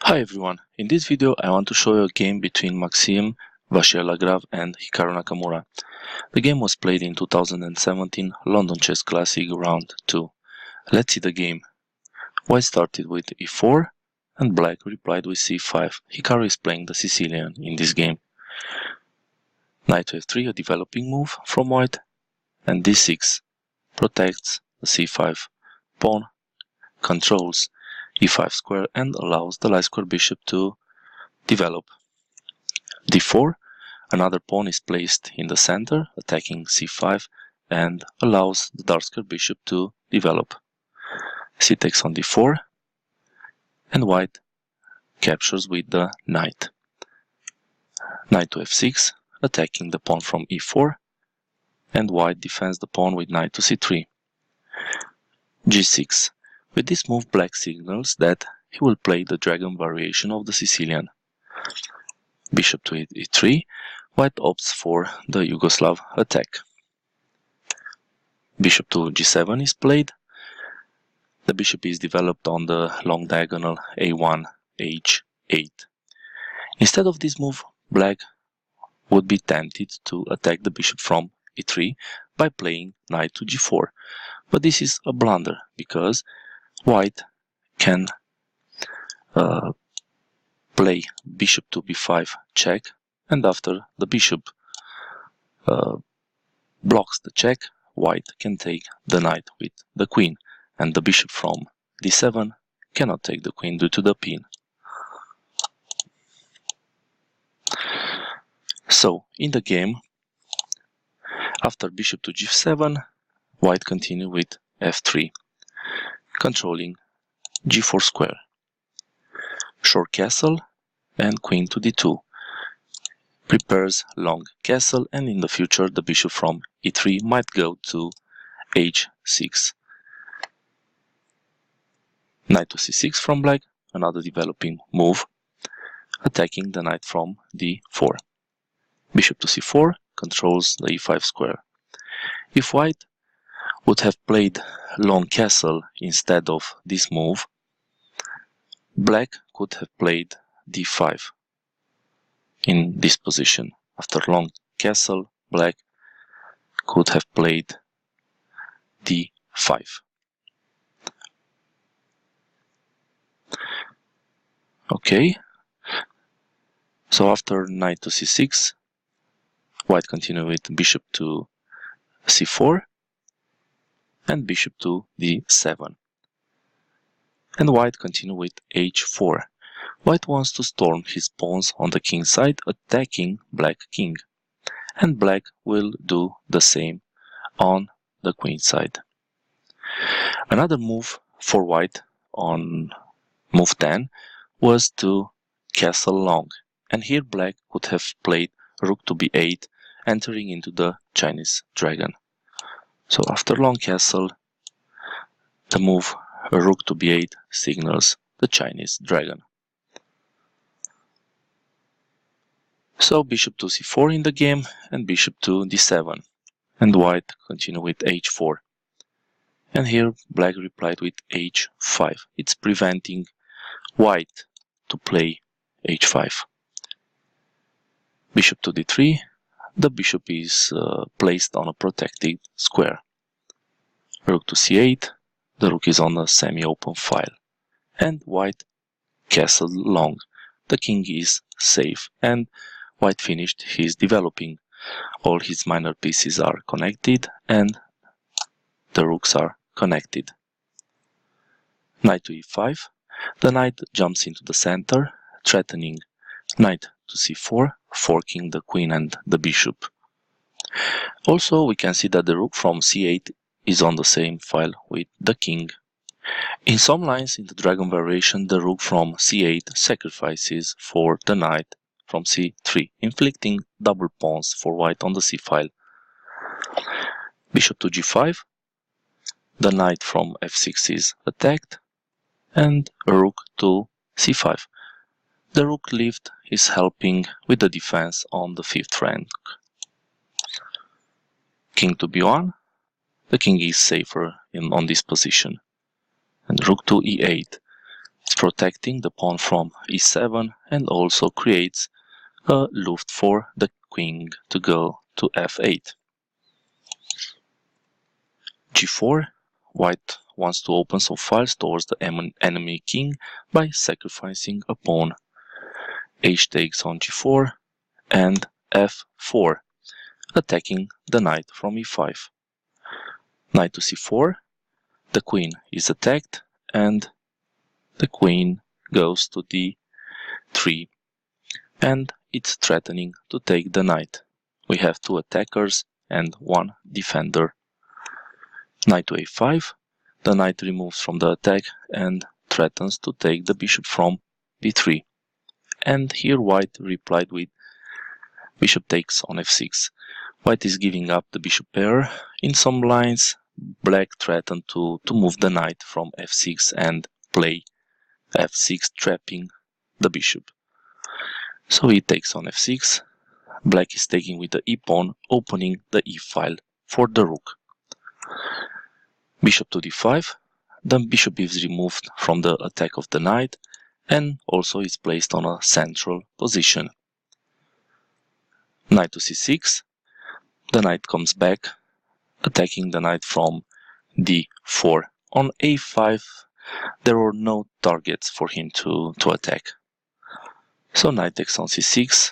Hi everyone, in this video I want to show you a game between Maxime, Vachier-Lagrave and Hikaru Nakamura. The game was played in 2017 London Chess Classic Round 2. Let's see the game. White started with e4 and black replied with c5. Hikaru is playing the Sicilian in this game. Knight to f3, a developing move from white, and d6 protects the c5 pawn, controls e5 square and allows the light square bishop to develop. d4, another pawn is placed in the center, attacking c5 and allows the dark square bishop to develop. c takes on d4 and white captures with the knight. Knight to f6, attacking the pawn from e4, and white defends the pawn with knight to c3. g6. With this move, black signals that he will play the dragon variation of the Sicilian. Bishop to e3, white opts for the Yugoslav attack. Bishop to g7 is played. The bishop is developed on the long diagonal a1, h8. Instead of this move, black would be tempted to attack the bishop from e3 by playing knight to g4. But this is a blunder, because white can play bishop to b5 check, and after the bishop blocks the check, white can take the knight with the queen, and the bishop from d7 cannot take the queen due to the pin. So, in the game, after bishop to g7, white continue with f3, controlling g4 square, short castle, and queen to d2. Prepares long castle, and in the future the bishop from e3 might go to h6. Knight to c6 from black, another developing move, attacking the knight from d4. Bishop to c4 controls the e5 square. If white would have played long castle instead of this move, black could have played d5 in this position. After long castle, black could have played d5. Okay, so after knight to c6, white continue with bishop to c4 and bishop to d7. And white continue with h4. White wants to storm his pawns on the king side, attacking black king. And black will do the same on the queen side. Another move for white on move 10 was to castle long. And here black could have played rook to b8, entering into the Chinese dragon. So after long castle, the move rook to b8 signals the Chinese dragon. So bishop to c4 in the game, and bishop to d7, and white continue with h4. And here black replied with h5. It's preventing white to play h5. Bishop to d3, the bishop is placed on a protected square. Rook to c8, the rook is on a semi-open file. And white castled long. The king is safe, and white finished his developing. All his minor pieces are connected, and the rooks are connected. Knight to e5, the knight jumps into the center, threatening knight to c4, forking the queen and the bishop. Also, we can see that the rook from c8 is on the same file with the king. In some lines in the dragon variation, the rook from c8 sacrifices for the knight from c3, inflicting double pawns for white on the c file. Bishop to g5, the knight from f6 is attacked, and rook to c5. The rook lift is helping with the defense on the 5th rank. King to b1, the king is safer on this position. And rook to e8. It's protecting the pawn from e7 and also creates a luft for the queen to go to f8. g4. White wants to open some files towards the enemy king by sacrificing a pawn. H takes on g4 and f4, attacking the knight from e5. Knight to c4, the queen is attacked and the queen goes to d3 and it's threatening to take the knight. We have two attackers and one defender. Knight to a5, the knight removes from the attack and threatens to take the bishop from b3. And here white replied with bishop takes on f6. White is giving up the bishop pair. In some lines, black threatened to move the knight from f6 and play f6, trapping the bishop. So he takes on f6. Black is taking with the e-pawn, opening the e-file for the rook. Bishop to d5. The bishop is removed from the attack of the knight and also is placed on a central position. Knight to c6. The knight comes back, attacking the knight from d4. On a5, there were no targets for him to attack. So knight takes on c6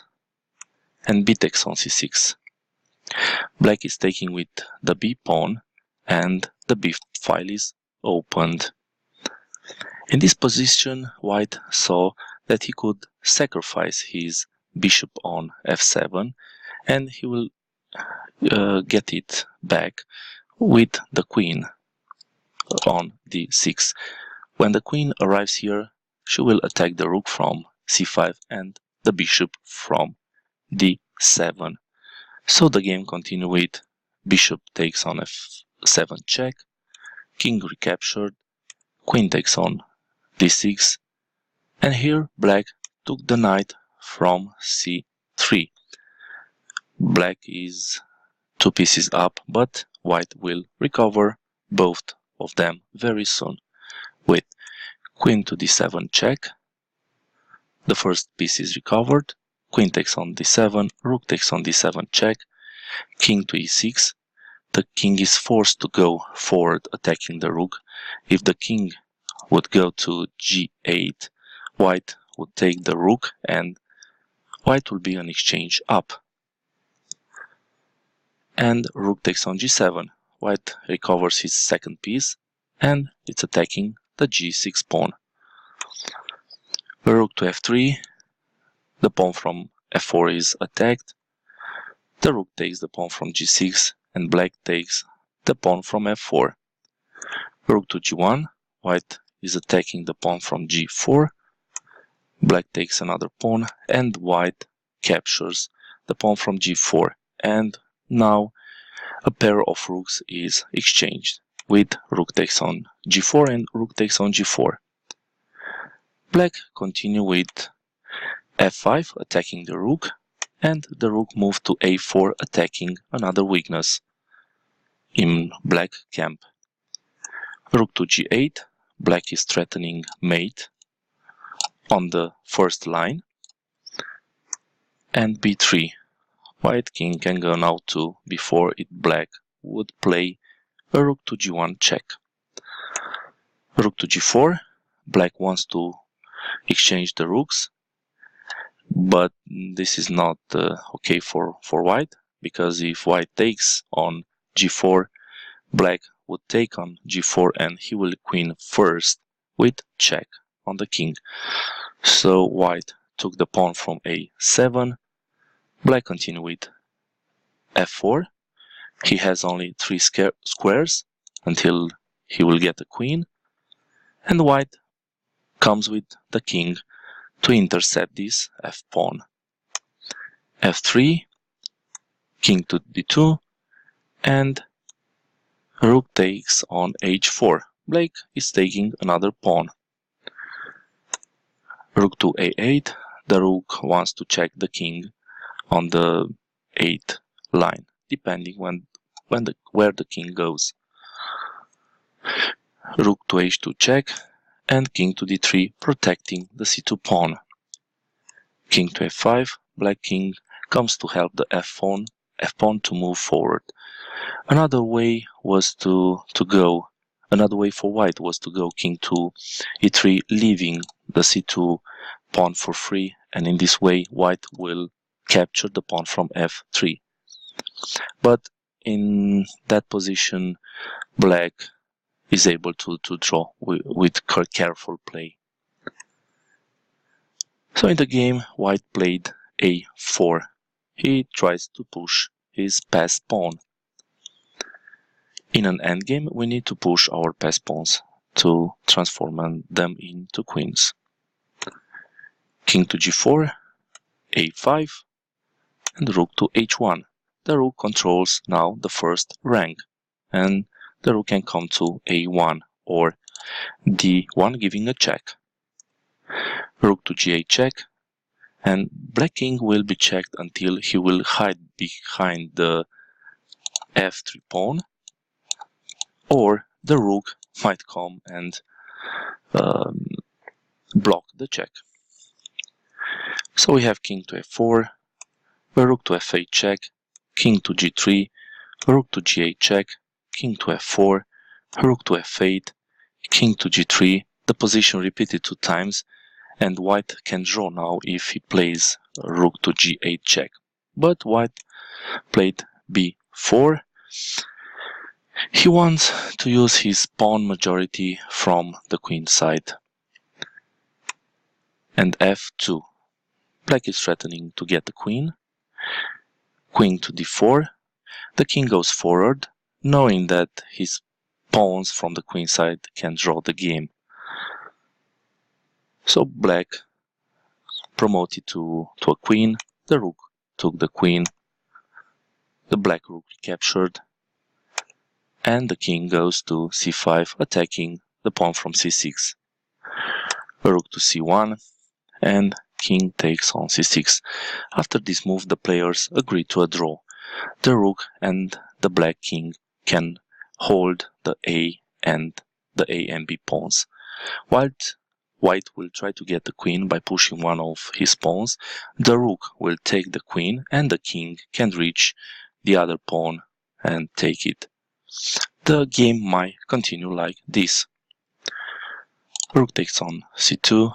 and b takes on c6. Black is taking with the b pawn and the b file is opened. In this position, white saw that he could sacrifice his bishop on f7 and he will get it back with the queen on d6. When the queen arrives here, she will attack the rook from c5 and the bishop from d7. So the game continues with bishop takes on f7 check, king recaptured, queen takes on d6, and here black took the knight from c3. Black is two pieces up, but white will recover both of them very soon with queen to d7 check. The first piece is recovered, queen takes on d7, rook takes on d7 check, king to e6. The king is forced to go forward attacking the rook. If the king would go to g8, white would take the rook and white will be an exchange up. And rook takes on g7. White recovers his second piece and it's attacking the g6 pawn. Rook to f3. The pawn from f4 is attacked. The rook takes the pawn from g6 and black takes the pawn from f4. Rook to g1. White is attacking the pawn from g4. Black takes another pawn and white captures the pawn from g4. And now a pair of rooks is exchanged with rook takes on g4 and rook takes on g4. Black continue with f5 attacking the rook and the rook moved to a4 attacking another weakness in black camp. Rook to g8, black is threatening mate on the first line, and b3. White king can go now to before it black would play a rook to g1 check. Rook to g4, black wants to exchange the rooks, but this is not okay for white, because if white takes on g4, black would take on g4 and he will queen first with check on the king. So white took the pawn from a7, black continued with f4. He has only 3 squares until he will get a queen, and white comes with the king to intercept this f-pawn. f3, king to d2, and rook takes on h4. Black is taking another pawn. Rook to a8, the rook wants to check the king on the 8th line, depending where the king goes. Rook to h2 check, and king to d3, protecting the c2 pawn. King to f5, black king comes to help the f pawn to move forward. Another way for white was to go king to e3, leaving the c2 pawn for free, and in this way white will capture the pawn from f3. But in that position, black is able to draw with careful play. So in the game, white played a4. He tries to push his passed pawn. In an endgame, we need to push our passed pawns to transform them into queens. King to g4, a5, and rook to h1. The rook controls now the first rank, and the rook can come to a1 or d1, giving a check. Rook to g8 check, and black king will be checked until he will hide behind the f3 pawn, or the rook might come and block the check. So we have king to f4, rook to f8 check, king to g3, rook to g8 check, king to f4, rook to f8, king to g3, the position repeated 2 times, and white can draw now if he plays rook to g8 check. But white played b4. He wants to use his pawn majority from the queen side. And f2. Black is threatening to get the queen. Queen to d4. The king goes forward, knowing that his pawns from the queen side can draw the game. So black promoted to a queen. The rook took the queen. The black rook recaptured. And the king goes to c5, attacking the pawn from c6. Rook to c1, and king takes on c6. After this move, the players agree to a draw. The rook and the black king can hold the A and B pawns. White will try to get the queen by pushing one of his pawns. The rook will take the queen, and the king can reach the other pawn and take it. The game might continue like this. Rook takes on c2,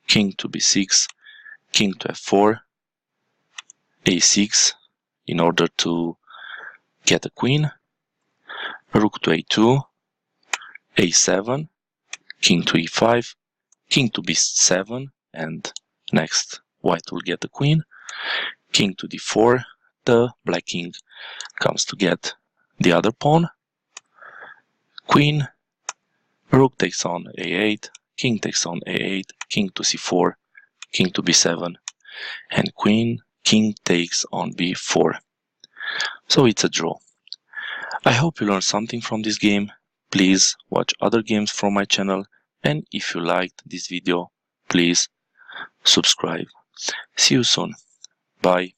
king to b6, king to f4, a6 in order to get a queen, rook to a2, a7, king to e5, king to b7, and next white will get the queen, king to d4, the black king comes to get the other pawn, queen, rook takes on a8, king takes on a8, king to c4, king to b7, and king takes on b4. So it's a draw. I hope you learned something from this game. Please watch other games from my channel, and if you liked this video, please subscribe. See you soon. Bye.